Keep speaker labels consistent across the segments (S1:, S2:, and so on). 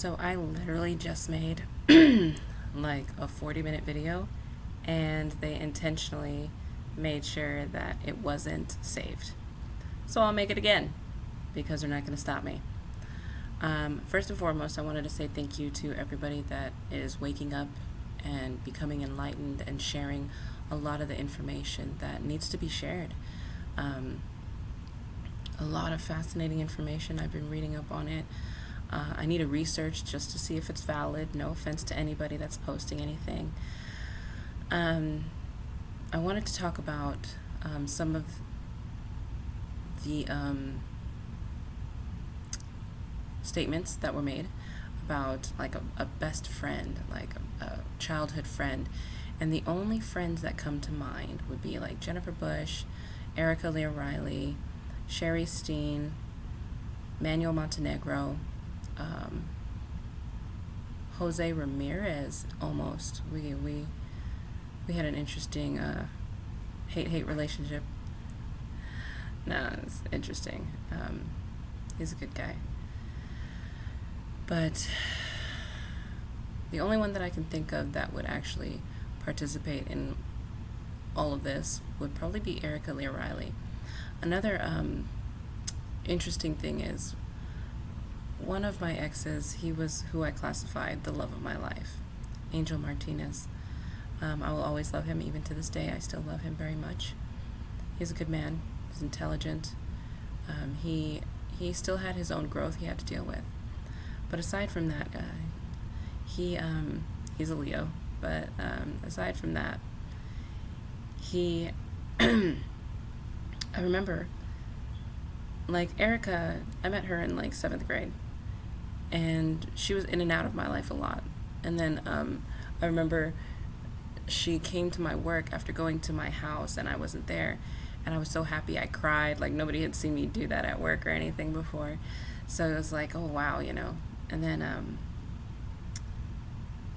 S1: So I literally just made like a 40-minute video, and they intentionally made sure that it wasn't saved. So I'll make it again because they're not going to stop me. First and foremost, I wanted to say thank you to everybody that is waking up and becoming enlightened and sharing a lot of the information that needs to be shared. A lot of fascinating information. I've been reading up on it. I need to research just to see if it's valid. No offense to anybody that's posting anything. I wanted to talk about some of the statements that were made about like a best friend, like a childhood friend. And the only friends that come to mind would be like Jennifer Bush, Erica Leah Riley, Sherry Steen, Manuel Montenegro, Jose Ramirez. Almost we had an interesting hate relationship. No, it's interesting. He's a good guy, but the only one that I can think of that would actually participate in all of this would probably be Erica Leah Riley. Another interesting thing is, one of my exes, he was who I classified the love of my life, Angel Martinez. I will always love him. Even to this day, I still love him very much. He's a good man. He's intelligent. He still had his own growth he had to deal with. But aside from that, he's a Leo. But aside from that, I remember, like Erica, I met her in like 7th grade, and she was in and out of my life a lot. And then I remember she came to my work after going to my house, and I wasn't there, and I was so happy I cried. Like nobody had seen me do that at work or anything before. So it was like, oh wow, And then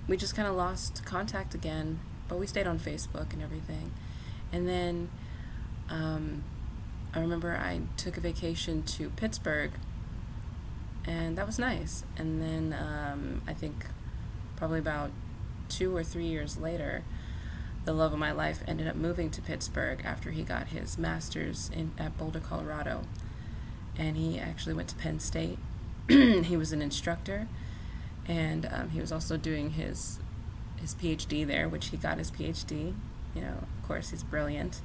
S1: we just kind of lost contact again, but we stayed on Facebook and everything. And then I remember I took a vacation to Pittsburgh, and that was nice. And then I think probably about 2 or 3 years later, the love of my life ended up moving to Pittsburgh after he got his master's at Boulder, Colorado. And he actually went to Penn State. He was an instructor, and he was also doing his PhD there, which he got his PhD. Of course, he's brilliant.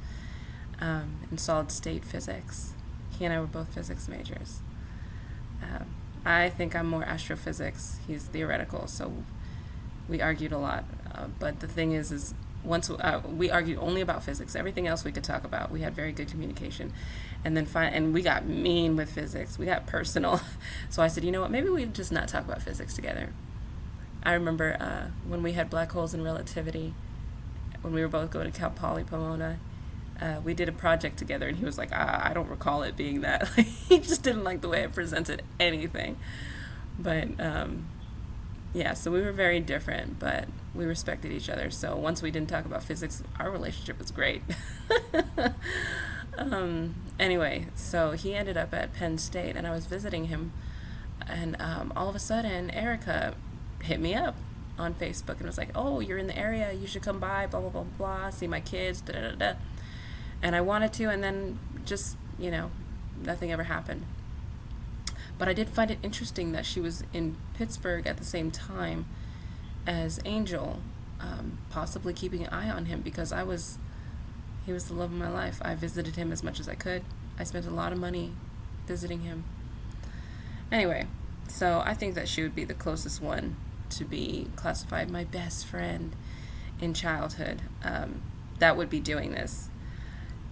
S1: In solid state physics. He and I were both physics majors. I think I'm more astrophysics. He's theoretical, so we argued a lot. But the thing is once we argued only about physics. Everything else we could talk about. We had very good communication. And then and we got mean with physics. We got personal. So I said, you know what, maybe we just not talk about physics together. I remember when we had black holes and relativity, when we were both going to Cal Poly Pomona, we did a project together, and he was like, I don't recall it being that. He just didn't like the way I presented anything. But yeah, so we were very different, but we respected each other. So once we didn't talk about physics, our relationship was great. Anyway, so he ended up at Penn State, and I was visiting him, and all of a sudden, Erica hit me up on Facebook and was like, oh, you're in the area, you should come by, blah, blah, blah, blah, see my kids, da, da, da, da. And I wanted to, and then just, nothing ever happened. But I did find it interesting that she was in Pittsburgh at the same time as Angel, possibly keeping an eye on him, because he was the love of my life. I visited him as much as I could. I spent a lot of money visiting him. Anyway, so I think that she would be the closest one to be classified my best friend in childhood that would be doing this.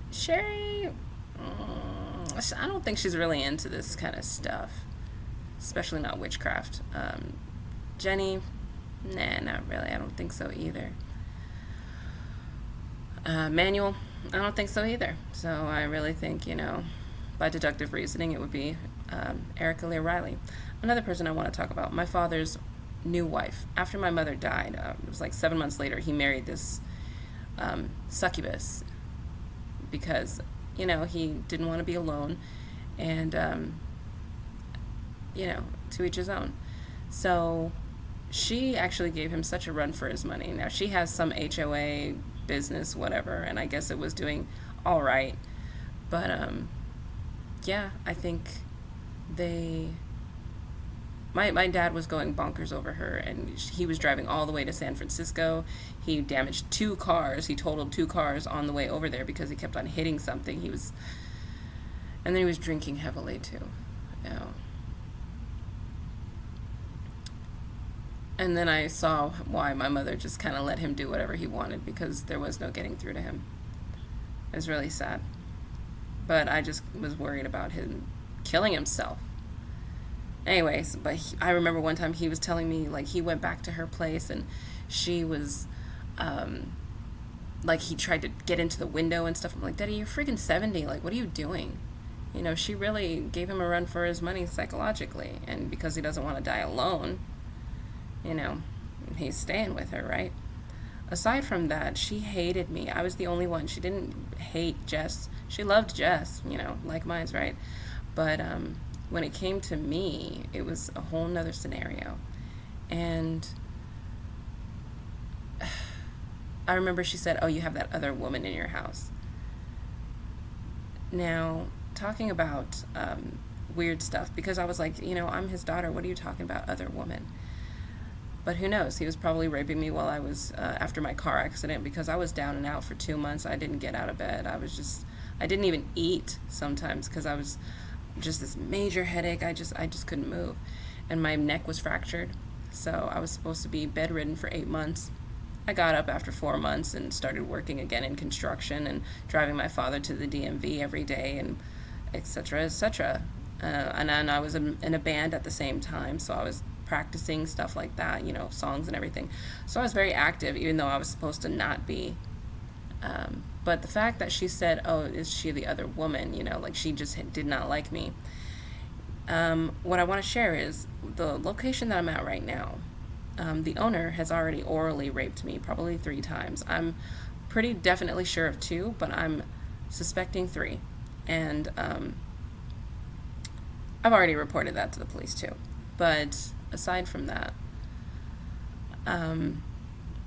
S1: Sherry, I don't think she's really into this kind of stuff, especially not witchcraft. Jenny, nah, not really. I don't think so either. Manuel, I don't think so either. So I really think, by deductive reasoning, it would be Erica Leah Riley. Another person I want to talk about, my father's new wife. After my mother died, it was like 7 months later, he married this succubus because, he didn't want to be alone, and, to each his own. So she actually gave him such a run for his money. Now she has some HOA business, whatever, and I guess it was doing all right. But yeah, I think they my dad was going bonkers over her, and he was driving all the way to San Francisco. He damaged two cars. He totaled two cars on the way over there because he kept on hitting something. And then he was drinking heavily too. Yeah. And then I saw why my mother just kind of let him do whatever he wanted because there was no getting through to him. It was really sad. But I just was worried about him killing himself. Anyways, but I remember one time he was telling me, like, he went back to her place and she was, like, he tried to get into the window and stuff. I'm like, Daddy, you're freaking 70. Like, what are you doing? You know, she really gave him a run for his money psychologically. And because he doesn't want to die alone, you know, he's staying with her, right? Aside from that, she hated me. I was the only one. She didn't hate Jess. She loved Jess, you know, like mine's, right? But when it came to me, it was a whole nother scenario. And I remember she said, oh, you have that other woman in your house. Now, talking about weird stuff, because I was like, you know, I'm his daughter. What are you talking about, other woman? But who knows? He was probably raping me while I was, after my car accident, because I was down and out for 2 months. I didn't get out of bed. I didn't even eat sometimes because I was just this major headache. I just couldn't move. And my neck was fractured. So I was supposed to be bedridden for 8 months. I got up after 4 months and started working again in construction and driving my father to the DMV every day and et cetera, et cetera. And then I was in a band at the same time, so I was practicing stuff like that, you know, songs and everything. So I was very active, even though I was supposed to not be. But the fact that she said, oh, is she the other woman, you know, like she just did not like me. What I want to share is the location that I'm at right now. The owner has already orally raped me probably 3 times. I'm pretty definitely sure of 2, but I'm suspecting 3. And I've already reported that to the police too. But aside from that,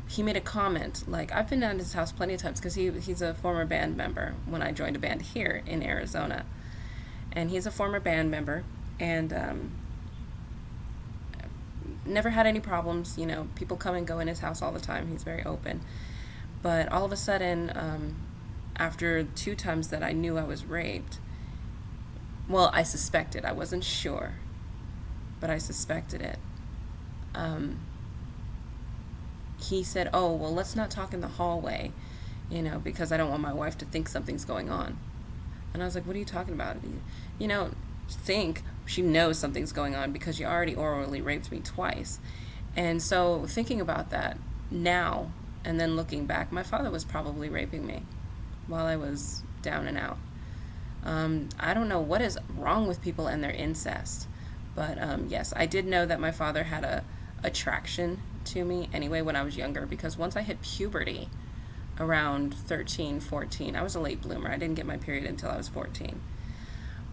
S1: he made a comment. Like, I've been at his house plenty of times because he's a former band member when I joined a band here in Arizona. And he's a former band member and never had any problems. You know, people come and go in his house all the time. He's very open. But all of a sudden, after 2 times that I knew I was raped, well, I suspected. I wasn't sure, but I suspected it. He said, oh, well, let's not talk in the hallway, you know, because I don't want my wife to think something's going on. And I was like, what are you talking about? You know, think she knows something's going on because you already orally raped me twice. And so thinking about that now and then looking back, my father was probably raping me while I was down and out. I don't know what is wrong with people and their incest. But yes, I did know that my father had a attraction to me anyway when I was younger, because once I hit puberty around 13, 14, I was a late bloomer. I didn't get my period until I was 14.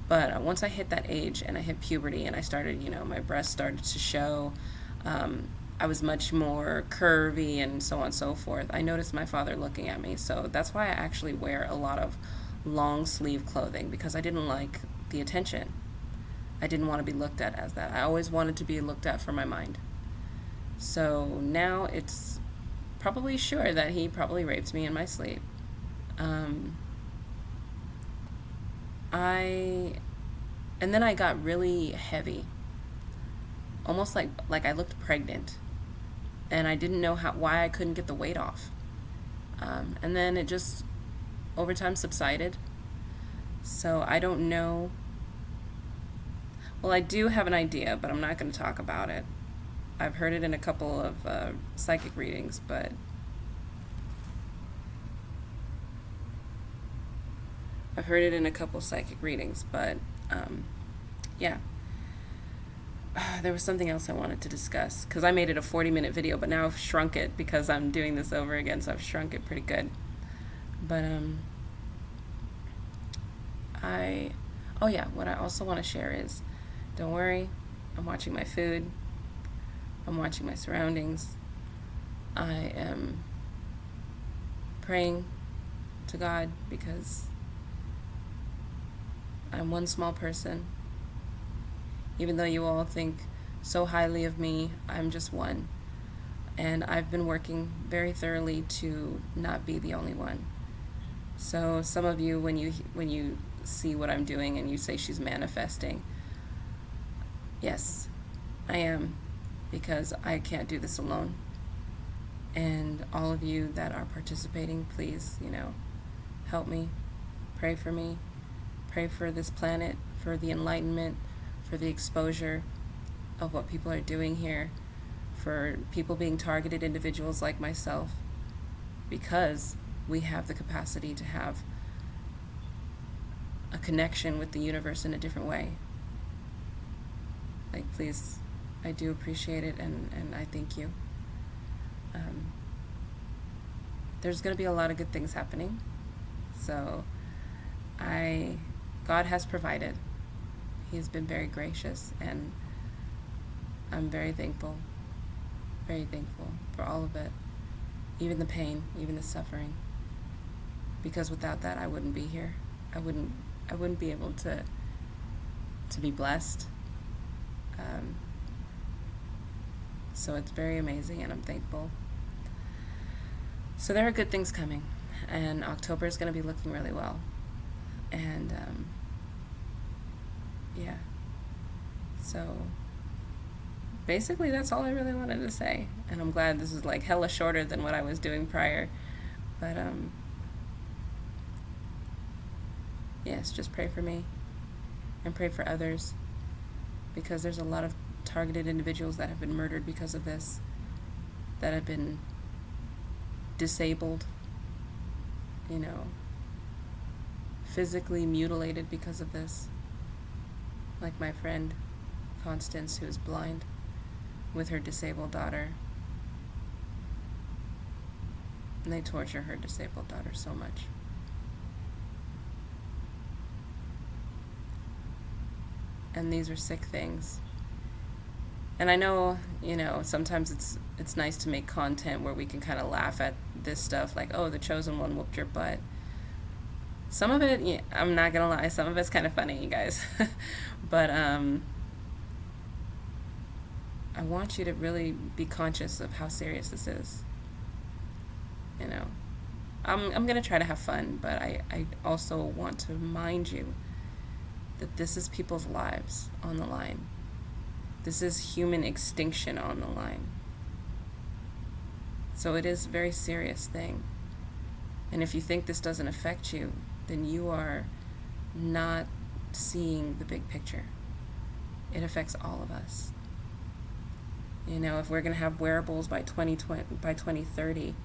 S1: But once I hit that age and I hit puberty and I started, you know, my breasts started to show, I was much more curvy and so on and so forth. I noticed my father looking at me. So that's why I actually wear a lot of long sleeve clothing, because I didn't like the attention. I didn't want to be looked at as that. I always wanted to be looked at for my mind. So now it's probably sure that he probably raped me in my sleep. And then I got really heavy, almost like I looked pregnant, and I didn't know why I couldn't get the weight off. And then it just over time subsided. So I don't know. Well, I do have an idea, but I'm not going to talk about it. I've heard it in a couple of psychic readings, but yeah. There was something else I wanted to discuss, because I made it a 40-minute video, but now I've shrunk it because I'm doing this over again, so I've shrunk it pretty good. But what I also want to share is, don't worry, I'm watching my food. I'm watching my surroundings. I am praying to God because I'm one small person. Even though you all think so highly of me, I'm just one. And I've been working very thoroughly to not be the only one. So some of you, when you see what I'm doing and you say she's manifesting, yes, I am, because I can't do this alone. And all of you that are participating, please, help me, pray for me, pray for this planet, for the enlightenment, for the exposure of what people are doing here, for people being targeted, individuals like myself, because we have the capacity to have a connection with the universe in a different way. Like, please, I do appreciate it, and I thank you. There's going to be a lot of good things happening. So God has provided. He's been very gracious, and I'm very thankful for all of it, even the pain, even the suffering, because without that I wouldn't be here. I wouldn't be able to be blessed. So it's very amazing, and I'm thankful. So there are good things coming, and October is going to be looking really well. And yeah, so basically that's all I really wanted to say, and I'm glad this is like hella shorter than what I was doing prior. But yes, just pray for me and pray for others, because there's a lot of targeted individuals that have been murdered because of this, that have been disabled, physically mutilated because of this. Like my friend Constance, who is blind, with her disabled daughter. And they torture her disabled daughter so much. And these are sick things. And I know, sometimes it's nice to make content where we can kind of laugh at this stuff, like, oh, the chosen one whooped your butt. Some of it, yeah, I'm not gonna lie, some of it's kind of funny, you guys. But I want you to really be conscious of how serious this is. I'm gonna try to have fun, but I also want to remind you that this is people's lives on the line. This is human extinction on the line. So it is a very serious thing. And if you think this doesn't affect you, then you are not seeing the big picture. It affects all of us. If we're going to have wearables by 2030,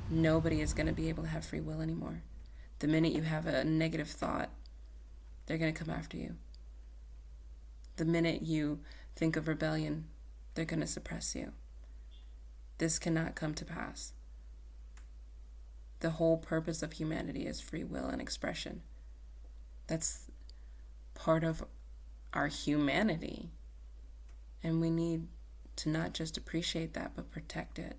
S1: nobody is going to be able to have free will anymore. The minute you have a negative thought, they're going to come after you. The minute you think of rebellion, they're going to suppress you. This cannot come to pass. The whole purpose of humanity is free will and expression. That's part of our humanity. And we need to not just appreciate that, but protect it.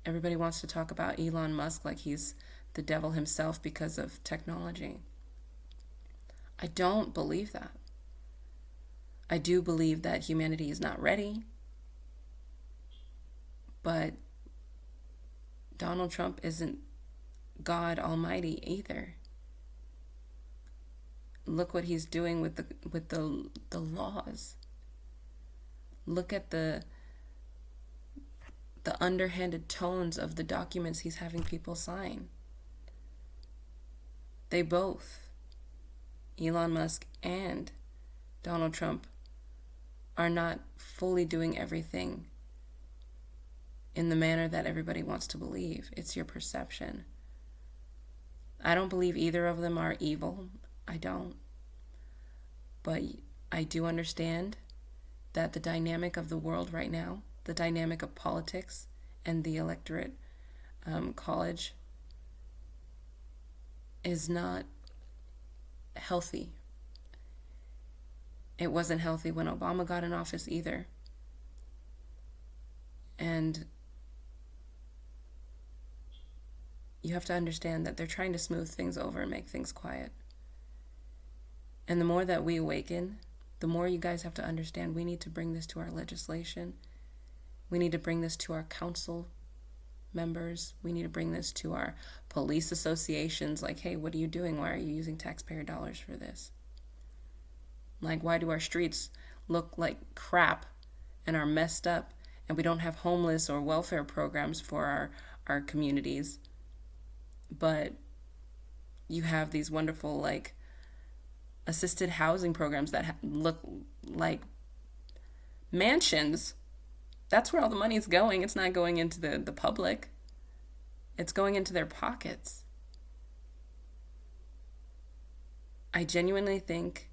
S1: Everybody wants to talk about Elon Musk like he's the devil himself because of technology. I don't believe that. I do believe that humanity is not ready, but Donald Trump isn't God Almighty either. Look what he's doing with the laws. Look at the underhanded tones of the documents he's having people sign. They both, Elon Musk and Donald Trump, are not fully doing everything in the manner that everybody wants to believe. It's your perception. I don't believe either of them are evil. I don't. But I do understand that the dynamic of the world right now, the dynamic of politics and the electorate college, is not healthy. It wasn't healthy when Obama got in office either. And you have to understand that they're trying to smooth things over and make things quiet. And the more that we awaken, the more you guys have to understand we need to bring this to our legislation. We need to bring this to our council members. We need to bring this to our police associations. Like, hey, what are you doing? Why are you using taxpayer dollars for this? Like, why do our streets look like crap and are messed up, and we don't have homeless or welfare programs for our communities, but you have these wonderful, like, assisted housing programs that look like mansions? That's where all the money is going. It's not going into the public. It's going into their pockets. I genuinely think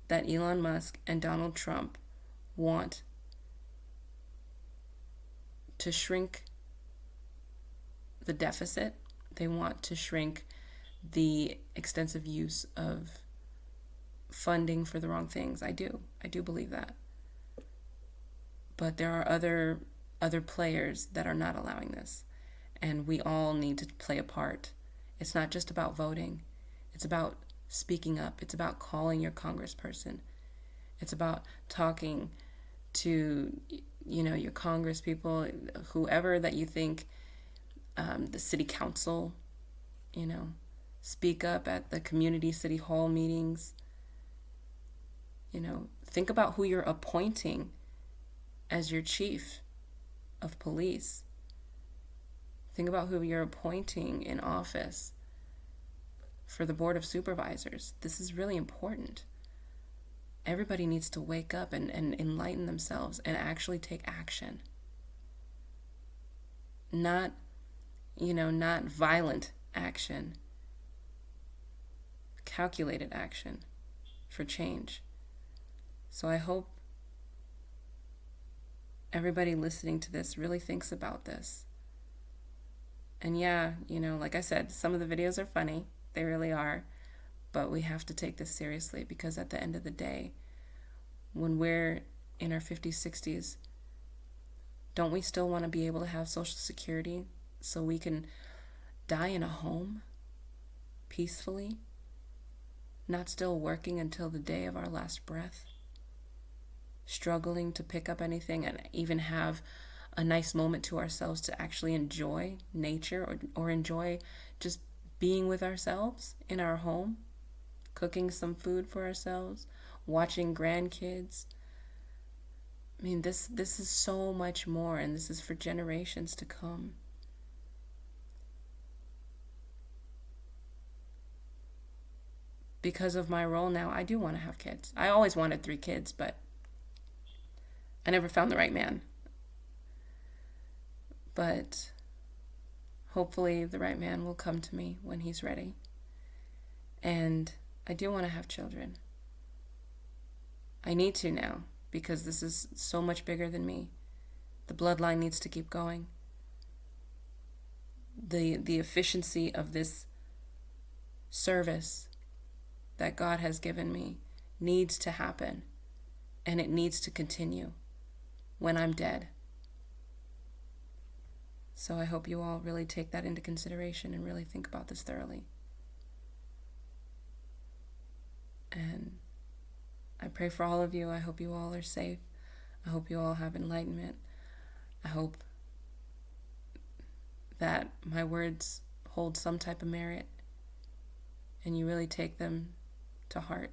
S1: that Elon Musk and Donald Trump want to shrink the deficit. They want to shrink the extensive use of funding for the wrong things. I do believe that. But there are other players that are not allowing this. And we all need to play a part. It's not just about voting. It's about speaking up. It's about calling your congressperson. It's about talking to, your congress people, whoever that you think, the city council, speak up at the community city hall meetings. Think about who you're appointing as your chief of police. Think about who you're appointing in office for the board of supervisors. This is really important. Everybody needs to wake up and enlighten themselves and actually take action. Not violent action. Calculated action for change. So I hope everybody listening to this really thinks about this. And yeah, like I said, some of the videos are funny. They really are. But we have to take this seriously, because at the end of the day, when we're in our 50s, 60s, don't we still want to be able to have Social Security so we can die in a home peacefully, not still working until the day of our last breath, struggling to pick up anything and even have a nice moment to ourselves to actually enjoy nature or enjoy just being with ourselves in our home, cooking some food for ourselves, watching grandkids. I mean, this is so much more, and this is for generations to come. Because of my role now, I do want to have kids. I always wanted 3 kids, but I never found the right man. But hopefully the right man will come to me when he's ready. And I do want to have children. I need to now, because this is so much bigger than me. The bloodline needs to keep going. The efficiency of this service that God has given me needs to happen, and it needs to continue when I'm dead. So I hope you all really take that into consideration and really think about this thoroughly. And I pray for all of you. I hope you all are safe. I hope you all have enlightenment. I hope that my words hold some type of merit and you really take them to heart.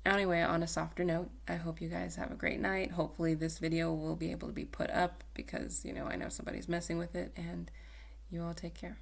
S1: Anyway, on a softer note, I hope you guys have a great night. Hopefully this video will be able to be put up, because, I know somebody's messing with it, and you all take care.